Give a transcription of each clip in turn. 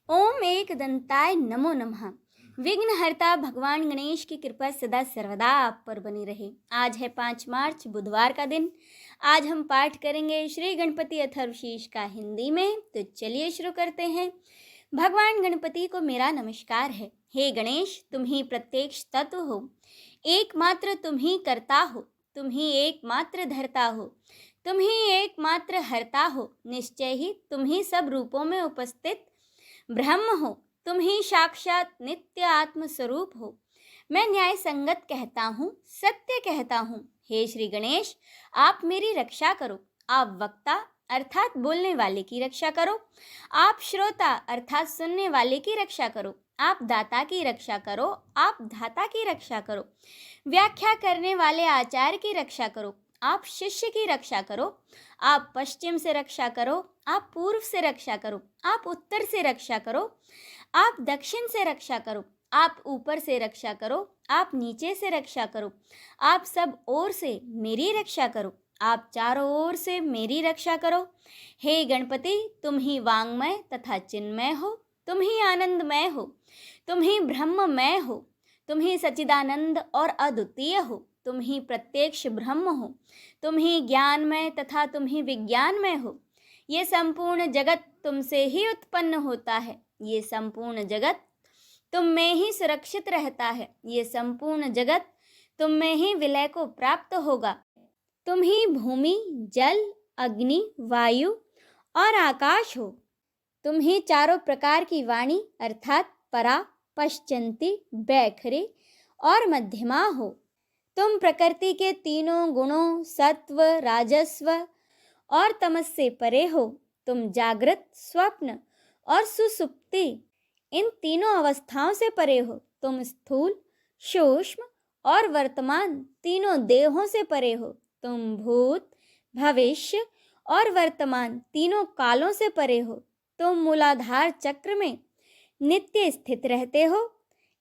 ओम एक दंताय नमो नमः। विघ्नहर्ता भगवान गणेश की कृपा सदा सर्वदा आप पर बनी रहे। आज है 5 मार्च बुधवार का दिन। आज हम पाठ करेंगे श्री गणपति अथर्वशीष का हिंदी में। तो चलिए शुरू करते हैं। भगवान गणपति को मेरा नमस्कार है। हे गणेश, तुम ही प्रत्यक्ष तत्व हो, एकमात्र तुम ही करता हो, तुम ही एकमात्र धरता हो, तुम ही एकमात्र हरता हो। निश्चय ही तुम ही सब रूपों में उपस्थित ब्रह्म हो, तुम ही साक्षात नित्य आत्म स्वरूप हो। मैं न्याय संगत कहता हूँ, सत्य कहता हूँ। हे श्री गणेश, आप मेरी रक्षा करो। आप वक्ता अर्थात बोलने वाले की रक्षा करो। आप श्रोता अर्थात सुनने वाले की रक्षा करो। आप दाता की रक्षा करो। आप धाता की रक्षा करो। व्याख्या करने वाले आचार्य की रक्षा करो। आप शिष्य की रक्षा करो। आप पश्चिम से रक्षा करो। आप पूर्व से रक्षा करो। आप उत्तर से रक्षा करो। आप दक्षिण से रक्षा करो। आप ऊपर से रक्षा करो। आप नीचे से रक्षा करो। आप सब ओर से मेरी रक्षा करो। आप चारों ओर से मेरी रक्षा करो। हे गणपति, तुम ही वांगमय तथा चिन्मय हो, तुम ही आनंदमय हो, तुम ही ब्रह्ममय हो, तुम ही सच्चिदानंद और अद्वितीय हो, तुम ही प्रत्यक्ष ब्रह्म हो, तुम ही ज्ञानमय तथा तुम ही विज्ञानमय हो। ये संपूर्ण जगत तुमसे ही उत्पन्न होता है। ये संपूर्ण जगत तुम में ही सुरक्षित रहता है। ये संपूर्ण जगत तुम में ही विलय को प्राप्त होगा। तुम ही भूमि, जल, अग्नि, वायु और आकाश हो। तुम ही चारों प्रकार की वाणी अर्थात परा, पश्चंती, बैखरी और मध्यमा हो। तुम प्रकृति के तीनों गुणों सत्व, राजस्व और तमस से परे हो। तुम जागृत, स्वप्न और सुसुप्ति इन तीनों अवस्थाओं से परे हो। तुम स्थूल, सूक्ष्म और वर्तमान तीनों देहों से परे हो। तुम भूत, भविष्य और वर्तमान तीनों कालों से परे हो। तुम मूलाधार चक्र में नित्य स्थित रहते हो।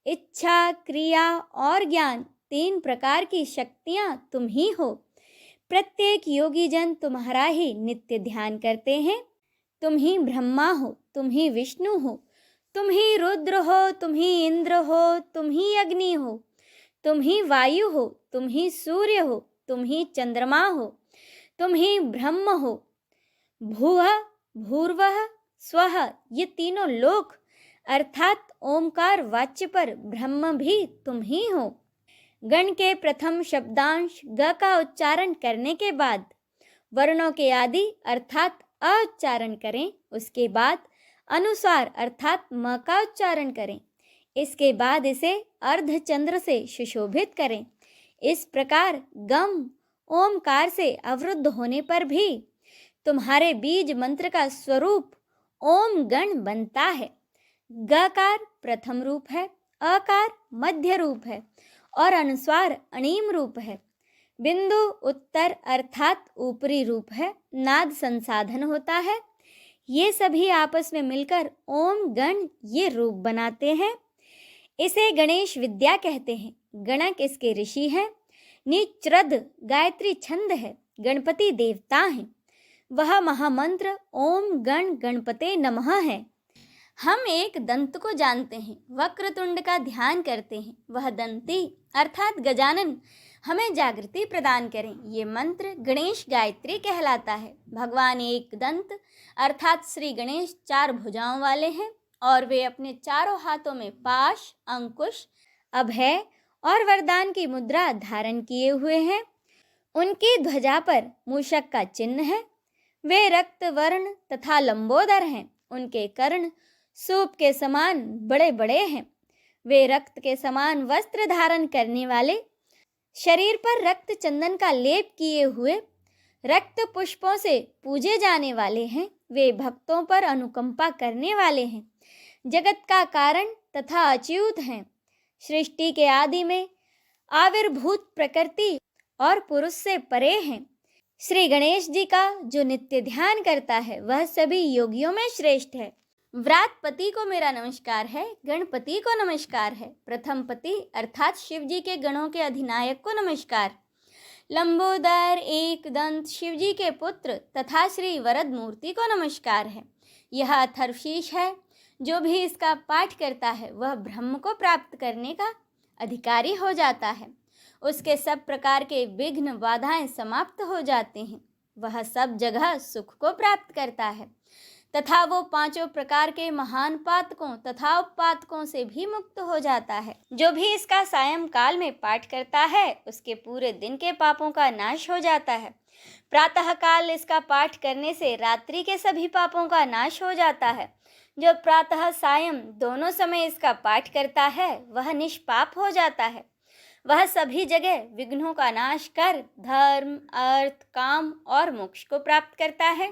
इच्छा, क्रिया और ज्ञान तीन प्रकार की शक्तियां तुम ही हो। प्रत्येक योगी जन तुम्हारा ही नित्य ध्यान करते हैं। तुम ही ब्रह्मा हो, तुम ही विष्णु हो, तुम ही रुद्र हो, तुम ही इंद्र हो, तुम ही अग्नि हो, तुम ही वायु हो, तुम ही सूर्य हो, तुम ही चंद्रमा हो, तुम ही ब्रह्म हो। भूः, भूर्वः, स्वः ये तीनों लोक अर्थात ओमकार वाच्य पर ब्रह्म भी तुम ही हो। गण के प्रथम शब्दांश ग का उच्चारण करने के बाद वर्णों के आदि अर्थात अ उच्चारण करें। उसके बाद अनुस्वार अर्थात म का उच्चारण करें। इसके बाद इसे अर्धचंद्र से सुशोभित करें। इस प्रकार गम ओमकार से अवरुद्ध होने पर भी तुम्हारे बीज मंत्र का स्वरूप ओम गण बनता है। गकार प्रथम रूप है, अकार मध्य रूप है और अनुस्वार अणीम रूप है। बिंदु उत्तर अर्थात ऊपरी रूप है। नाद संसाधन होता है। ये सभी आपस में मिलकर ओम गण ये रूप बनाते हैं। इसे गणेश विद्या कहते हैं। गणक इसके ऋषि हैं। निच्रद गायत्री छंद है। गणपति देवता हैं। वह महामंत्र ओम गण गणपते नमः है। हम एक दंत को जानते हैं, वक्रतुंड का ध्यान करते हैं। वह दंती अर्थात गजानन हमें जागृति प्रदान करें। ये मंत्र गणेश गायत्री कहलाता है। भगवान एक दंत अर्थात श्री गणेश 4 भुजाओं वाले हैं और वे अपने चारों हाथों में पाश, अंकुश, अभय और वरदान की मुद्रा धारण किए हुए हैं। उनकी ध्वजा पर मूषक का चिन्ह है। वे रक्त वर्ण तथा लंबोदर हैं। उनके कर्ण सूप के समान बड़े बड़े हैं। वे रक्त के समान वस्त्र धारण करने वाले, शरीर पर रक्त चंदन का लेप किए हुए, रक्त पुष्पों से पूजे जाने वाले हैं। वे भक्तों पर अनुकंपा करने वाले हैं। जगत का कारण तथा अच्युत हैं। सृष्टि के आदि में आविर्भूत प्रकृति और पुरुष से परे हैं। श्री गणेश जी का जो नित्य ध्यान करता है वह सभी योगियों में श्रेष्ठ है। व्रातपति को मेरा नमस्कार है। गणपति को नमस्कार है। प्रथम पति अर्थात शिव जी के गणों के अधिनायक को नमस्कार। लंबोदर एक दंत शिव जी के पुत्र तथा श्री वरद मूर्ति को नमस्कार है। यह अथर्वशीष है जो भी इसका पाठ करता है वह ब्रह्म को प्राप्त करने का अधिकारी हो जाता है। उसके सब प्रकार के विघ्न बाधाएं समाप्त हो जाते हैं। वह सब जगह सुख को प्राप्त करता है तथा वो पांचों प्रकार के महान पातकों तथा उपपातकों से भी मुक्त हो जाता है। जो भी इसका सायंकाल में पाठ करता है उसके पूरे दिन के पापों का नाश हो जाता है। प्रातः काल इसका पाठ करने से रात्रि के सभी पापों का नाश हो जाता है। जो प्रातः सायं दोनों समय इसका पाठ करता है वह निष्पाप हो जाता है। वह सभी जगह विघ्नों का नाश कर धर्म, अर्थ, काम और मोक्ष को प्राप्त करता है।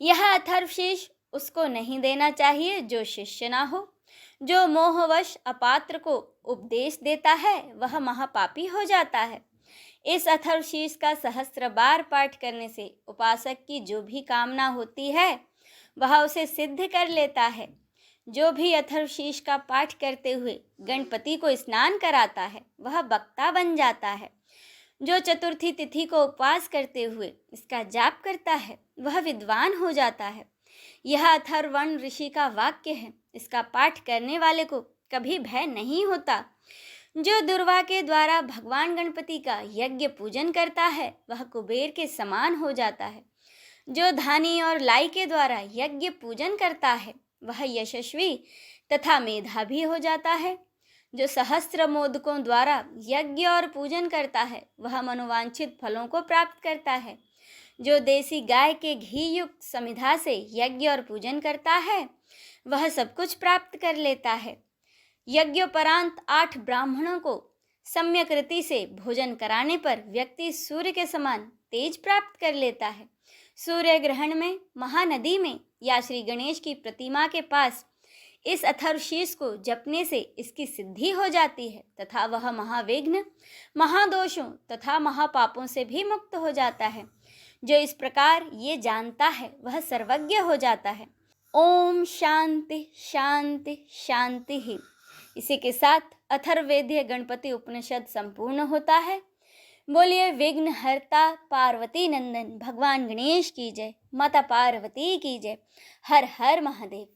यह अथर्वशीष उसको नहीं देना चाहिए जो शिष्य ना हो। जो मोहवश अपात्र को उपदेश देता है वह महापापी हो जाता है। इस अथर्वशीष का सहस्त्र बार पाठ करने से उपासक की जो भी कामना होती है वह उसे सिद्ध कर लेता है। जो भी अथर्वशीष का पाठ करते हुए गणपति को स्नान कराता है वह वक्ता बन जाता है। जो चतुर्थी तिथि को उपवास करते हुए इसका जाप करता है वह विद्वान हो जाता है। यह अथर्वण ऋषि का वाक्य है। इसका पाठ करने वाले को कभी भय नहीं होता। जो दुर्वा के द्वारा भगवान गणपति का यज्ञ पूजन करता है वह कुबेर के समान हो जाता है। जो धानी और लाई के द्वारा यज्ञ पूजन करता है वह यशस्वी तथा मेधावी हो जाता है। जो सहस्त्र मोदकों द्वारा यज्ञ और पूजन करता है वह मनोवांछित फलों को प्राप्त करता है। जो देसी गाय के घी युक्त समिधा से यज्ञ और पूजन करता है वह सब कुछ प्राप्त कर लेता है। यज्ञोपरांत 8 ब्राह्मणों को सम्यक रीति से भोजन कराने पर व्यक्ति सूर्य के समान तेज प्राप्त कर लेता है। सूर्य ग्रहण में, महानदी में या श्री गणेश की प्रतिमा के पास इस अथर्वशीष को जपने से इसकी सिद्धि हो जाती है तथा वह महाविघ्न, महादोषों तथा महापापों से भी मुक्त हो जाता है। जो इस प्रकार ये जानता है वह सर्वज्ञ हो जाता है। ओम शांति शांति शांति ही। इसी के साथ अथर्ववेदीय गणपति उपनिषद संपूर्ण होता है। बोलिए विघ्न हरता पार्वती नंदन भगवान गणेश की जय, माता पार्वती की जय। हर हर महादेव।